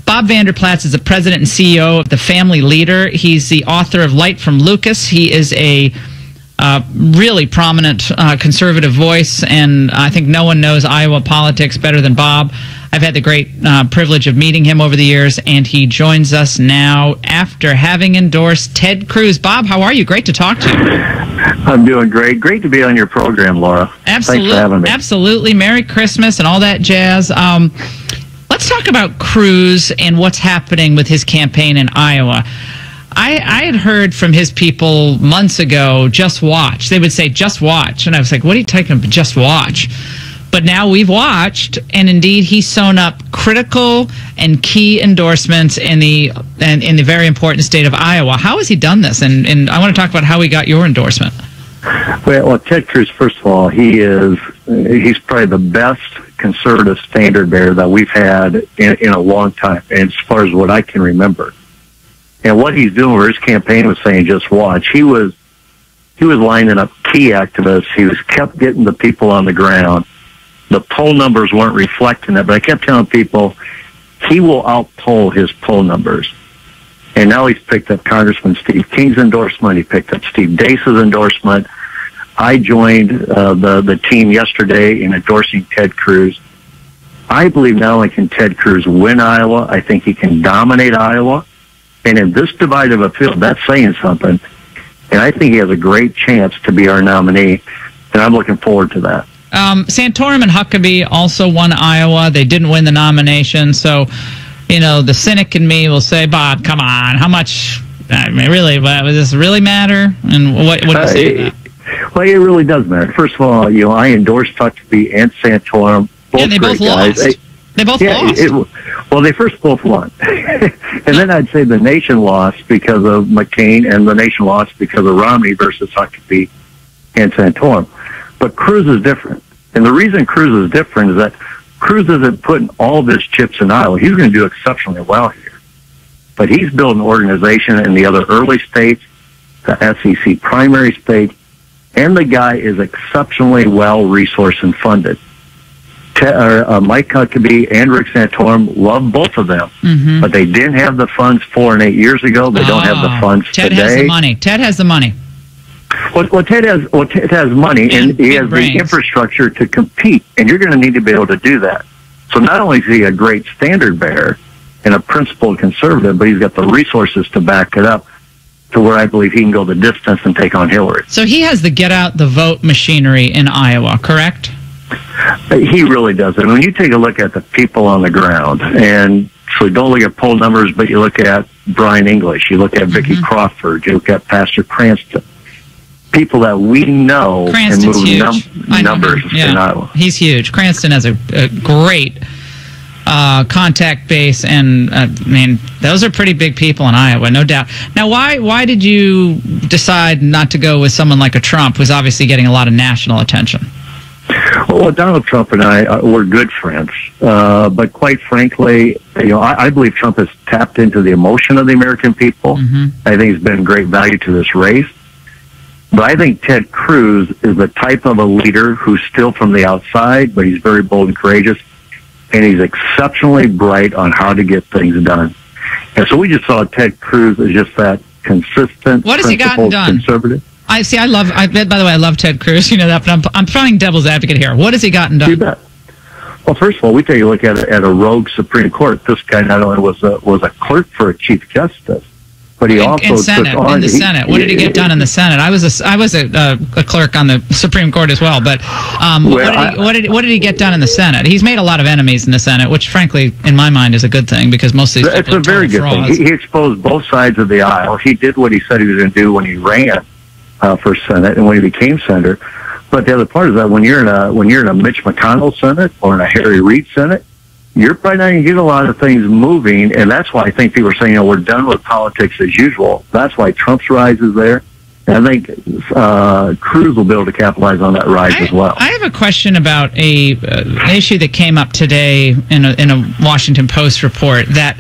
Bob Vander Plaats is the president and CEO of The Family Leader. He's the author of Light from Lucas. He is a really prominent conservative voice, and I think no one knows Iowa politics better than Bob. I've had the great privilege of meeting him over the years, and he joins us now after having endorsed Ted Cruz. Bob, how are you? Great to talk to you. I'm doing great. Great to be on your program, Laura. Absolutely. Thanks for having me. Absolutely. Merry Christmas and all that jazz. Let's talk about Cruz and what's happening with his campaign in Iowa. I had heard from his people months ago, just watch. They would say, just watch. And I was like, what are you talking about, just watch? But now we've watched, and indeed he's sewn up critical and key endorsements in the very important state of Iowa. How has he done this? And I want to talk about how he got your endorsement. Well, Ted Cruz, first of all, he's probably the best conservative standard bearer that we've had in a long time, as far as what I can remember. And what he's doing, where his campaign was saying, just watch, he was lining up key activists. He was kept getting the people on the ground. The poll numbers weren't reflecting that, but I kept telling people he will outpoll his poll numbers. And now he's picked up Congressman Steve King's endorsement. He picked up Steve Deace's endorsement. I joined the team yesterday in endorsing Ted Cruz. I believe not only can Ted Cruz win Iowa, I think he can dominate Iowa. And in this divide of a field, that's saying something. And I think he has a great chance to be our nominee, and I'm looking forward to that. Santorum and Huckabee also won Iowa. They didn't win the nomination. So, the cynic in me will say, Bob, come on, how much, really, does this really matter? And what do you say to that? Well, it really does matter. First of all, I endorsed Huckabee and Santorum. They both lost. They both lost. Well, they first both won. And then I'd say the nation lost because of McCain, and the nation lost because of Romney versus Huckabee and Santorum. But Cruz is different. And the reason Cruz is different is that Cruz isn't putting all of his chips in Iowa. He's going to do exceptionally well here. But he's built an organization in the other early states, the SEC primary states, and the guy is exceptionally well-resourced and funded. Mike Huckabee and Rick Santorum love both of them, but they didn't have the funds 4 and 8 years ago. They don't have the funds today. Ted has the money. Well, Ted has money, and he has the infrastructure to compete, and you're going to need to be able to do that. So not only is he a great standard bearer and a principled conservative, but he's got the resources to back it up to where I believe he can go the distance and take on Hillary. So he has the get-out-the-vote machinery in Iowa, correct? He really does. And when you take a look at the people on the ground, and so don't look at poll numbers, but you look at Brian English, you look at Vicki Crawford, you look at Pastor Cranston, people that we know and move numbers in Iowa. He's huge. Cranston has a great contact base, and those are pretty big people in Iowa, no doubt. Now, why did you decide not to go with someone like a Trump, who's obviously getting a lot of national attention? Well, Donald Trump and I were good friends, but quite frankly, I believe Trump has tapped into the emotion of the American people. I think he's been great value to this race. But I think Ted Cruz is the type of a leader who's still from the outside, but he's very bold and courageous, and he's exceptionally bright on how to get things done. And so we just saw Ted Cruz as just that consistent, what has he gotten done? Conservative. By the way, I love Ted Cruz, that, but I'm playing devil's advocate here. What has he gotten done? You bet. Well, first of all, we take a look at a rogue Supreme Court. This guy not only was a clerk for a Chief Justice, but he also took on in the Senate. What did he get done in the Senate? I was a clerk on the Supreme Court as well, but what did he get done in the Senate? He's made a lot of enemies in the Senate, which, frankly, in my mind, is a good thing because most of these people are total frauds. Thing. He exposed both sides of the aisle. He did what he said he was going to do when he ran for Senate and when he became senator. But the other part is that when you're in a Mitch McConnell Senate or in a Harry Reid Senate, you're probably not going to get a lot of things moving, and that's why I think people are saying, we're done with politics as usual. That's why Trump's rise is there. And I think Cruz will be able to capitalize on that rise as well. I have a question about an issue that came up today in a Washington Post report, that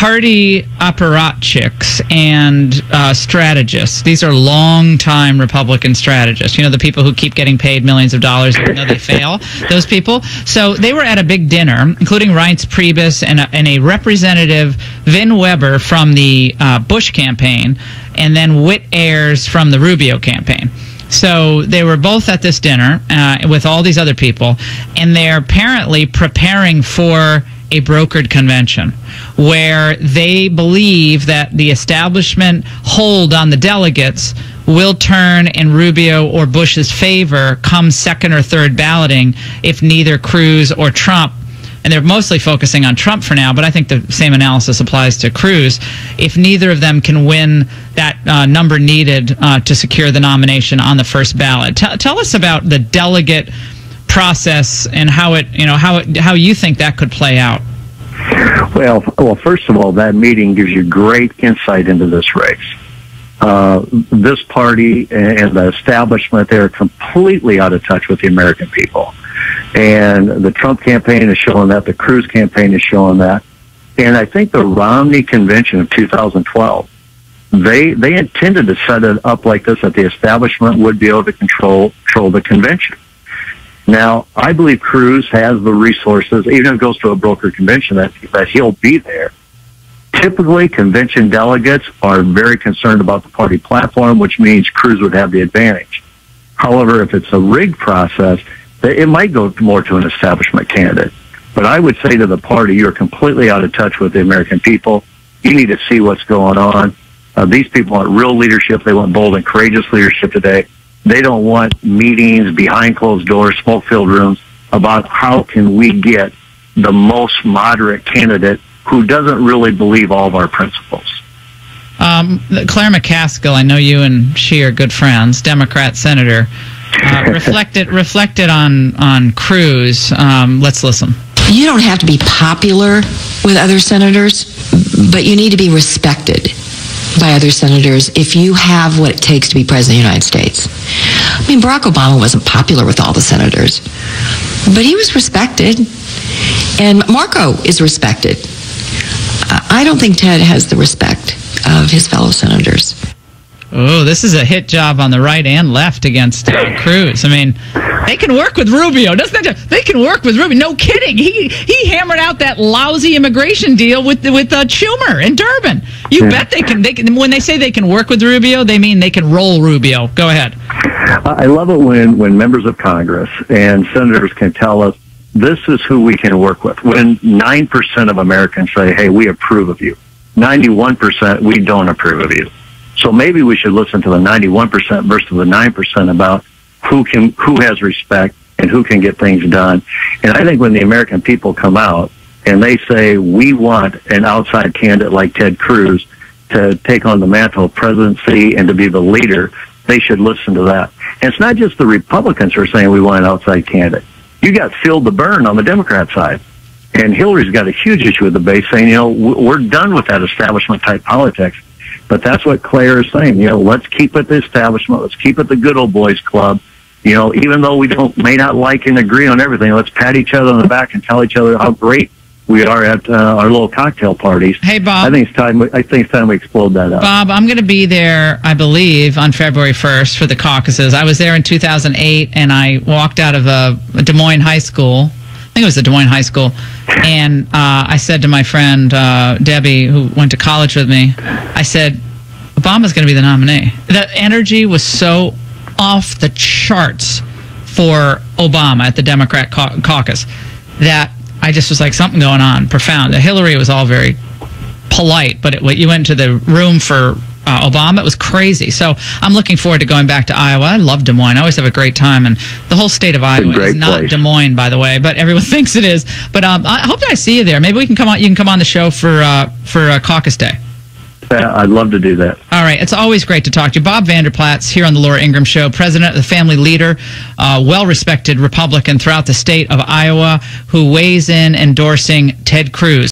party apparatchiks and strategists. These are long-time Republican strategists. You know, the people who keep getting paid millions of dollars even though they fail, those people. So they were at a big dinner, including Reince Priebus and a representative, Vin Weber, from the Bush campaign, and then Whit Ayers from the Rubio campaign. So they were both at this dinner with all these other people, and they're apparently preparing for a brokered convention where they believe that the establishment hold on the delegates will turn in Rubio or Bush's favor come second or third balloting if neither Cruz or Trump, and they're mostly focusing on Trump for now, but I think the same analysis applies to Cruz, if neither of them can win that number needed to secure the nomination on the first ballot. Tell us about the delegate process and how you think that could play out. Well, first of all, that meeting gives you great insight into this race. This party and the establishment, they're completely out of touch with the American people. And the Trump campaign is showing that. The Cruz campaign is showing that. And I think the Romney convention of 2012, they intended to set it up like this, that the establishment would be able to control the convention. Now, I believe Cruz has the resources, even if it goes to a broker convention, that he'll be there. Typically, convention delegates are very concerned about the party platform, which means Cruz would have the advantage. However, if it's a rigged process, it might go more to an establishment candidate. But I would say to the party, you're completely out of touch with the American people. You need to see what's going on. These people want real leadership. They want bold and courageous leadership today. They don't want meetings behind closed doors, smoke-filled rooms, about how can we get the most moderate candidate who doesn't really believe all of our principles. Claire McCaskill, I know you and she are good friends, Democrat senator, reflected on Cruz. Let's listen. You don't have to be popular with other senators, but you need to be respected by other senators if you have what it takes to be president of the United States. I mean, Barack Obama wasn't popular with all the senators, but he was respected, and Marco is respected. I don't think Ted has the respect of his fellow senators. Oh, this is a hit job on the right and left against Cruz. I mean, they can work with Rubio. They can work with Rubio. No kidding. He hammered out that lousy immigration deal with Schumer in Durban. You bet they can. They can. When they say they can work with Rubio, they mean they can roll Rubio. Go ahead. I love it when members of Congress and senators can tell us this is who we can work with. When 9% of Americans say, "Hey, we approve of you," 91% we don't approve of you. So maybe we should listen to the 91% versus the 9% about who has respect and who can get things done. And I think when the American people come out and they say, we want an outside candidate like Ted Cruz to take on the mantle of presidency and to be the leader, they should listen to that. And it's not just the Republicans who are saying we want an outside candidate. You got Phil DeBurn on the Democrat side. And Hillary's got a huge issue with the base saying, we're done with that establishment type politics. But that's what Claire is saying. Let's keep it the establishment. Let's keep it the good old boys club. Even though we may not like and agree on everything, let's pat each other on the back and tell each other how great we are at our little cocktail parties. Hey, Bob. I think it's time we explode that up. Bob, I'm going to be there, I believe, on February 1st for the caucuses. I was there in 2008, and I walked out of a Des Moines high school. I think it was the Des Moines High School. And I said to my friend, Debbie, who went to college with me, I said, Obama's going to be the nominee. The energy was so off the charts for Obama at the Democrat caucus that I just was like, something going on, profound. Hillary was all very polite, but you went to the room for Obama, it was crazy. So I'm looking forward to going back to Iowa. I love Des Moines. I always have a great time, and the whole state of Iowa is not place. Des Moines, by the way, but everyone thinks it is. But I hope I see you there. Maybe we can come on. You can come on the show for Caucus Day. I'd love to do that. All right. It's always great to talk to you. Bob Vander here on the Laura Ingraham Show, president of the Family Leader, well-respected Republican throughout the state of Iowa, who weighs in endorsing Ted Cruz.